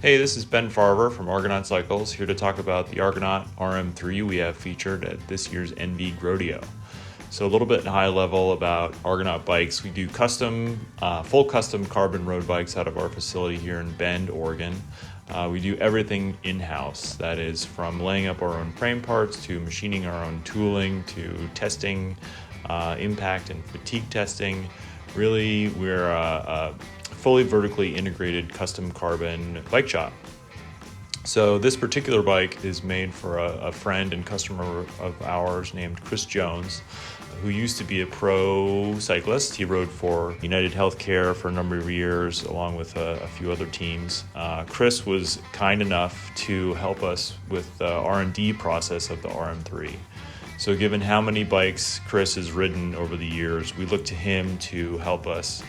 Hey, this is Ben Farver from Argonaut Cycles, here to talk about the Argonaut RM3 we have featured at this year's ENVE Grodeo. So a little bit high level about Argonaut bikes. We do full custom carbon road bikes out of our facility here in Bend, Oregon. We do everything in-house. That is from laying up our own frame parts to machining our own tooling to testing, impact and fatigue testing. Really, we're a fully vertically integrated custom carbon bike shop. So this particular bike is made for a friend and customer of ours named Chris Jones, who used to be a pro cyclist. He rode for United Healthcare for a number of years, along with a few other teams. Chris was kind enough to help us with the R&D process of the RM3. So given how many bikes Chris has ridden over the years, we look to him to help us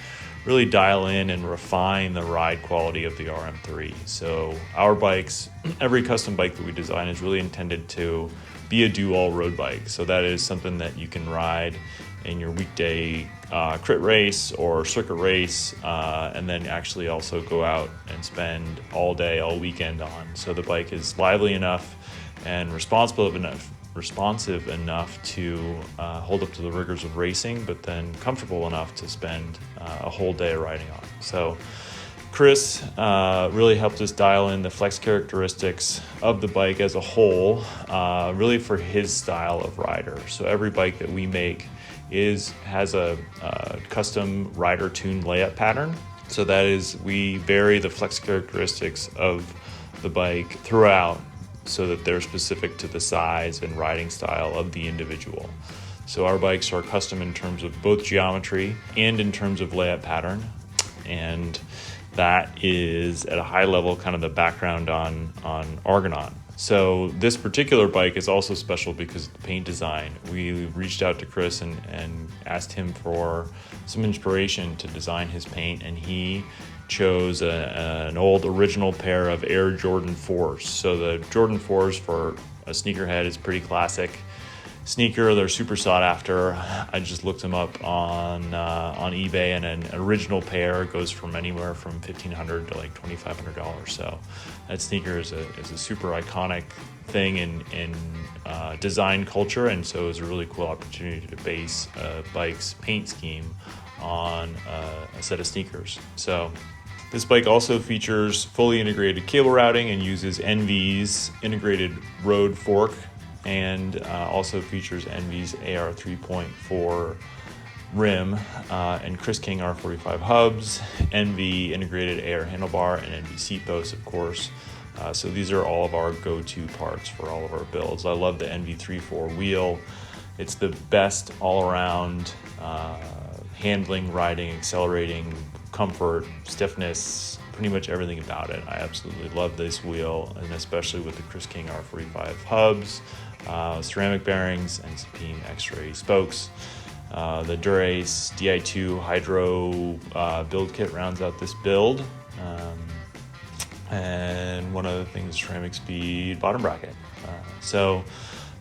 really dial in and refine the ride quality of the RM3. So our bikes, every custom bike that we design is really intended to be a do-all road bike. So that is something that you can ride in your weekday crit race or circuit race, and then actually also go out and spend all day, all weekend on. So the bike is lively enough and responsive enough to hold up to the rigors of racing, but then comfortable enough to spend a whole day riding on. So Chris really helped us dial in the flex characteristics of the bike as a whole, really for his style of rider. So every bike that we make has a custom rider tuned layup pattern. So that is, we vary the flex characteristics of the bike throughout, so that they're specific to the size and riding style of the individual. So our bikes are custom in terms of both geometry and in terms of layup pattern. And that is at a high level kind of the background on Argonaut. So this particular bike is also special because of the paint design. We reached out to Chris and asked him for some inspiration to design his paint, and he chose an old original pair of Air Jordan 4s. So the Jordan 4s for a sneakerhead is pretty classic sneaker. They're super sought after. I just looked them up on eBay, and an original pair goes from anywhere from $1,500 to like $2,500. So that sneaker is a super iconic thing in design culture, and so it's a really cool opportunity to base a bike's paint scheme on a set of sneakers. So this bike also features fully integrated cable routing and uses ENVE's integrated road fork, and also features ENVE's AR 3.4 rim and Chris King R45 hubs, ENVE integrated air handlebar, and ENVE seat posts, of course. So these are all of our go-to parts for all of our builds. I love the ENVE 3.4 wheel. It's the best all-around handling, riding, accelerating, comfort, stiffness, pretty much everything about it. I absolutely love this wheel, and especially with the Chris King R45 hubs, ceramic bearings, and Sapine X-ray spokes. The Durace Di2 Hydro build kit rounds out this build. And one other thing is ceramic speed bottom bracket. So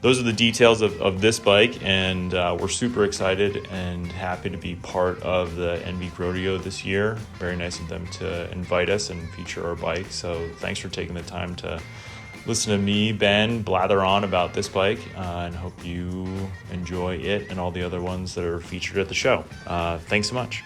those are the details of this bike, and we're super excited and happy to be part of the ENVE Grodeo this year. Very nice of them to invite us and feature our bike. So thanks for taking the time to listen to me, Ben, blather on about this bike, and hope you enjoy it and all the other ones that are featured at the show. Thanks so much.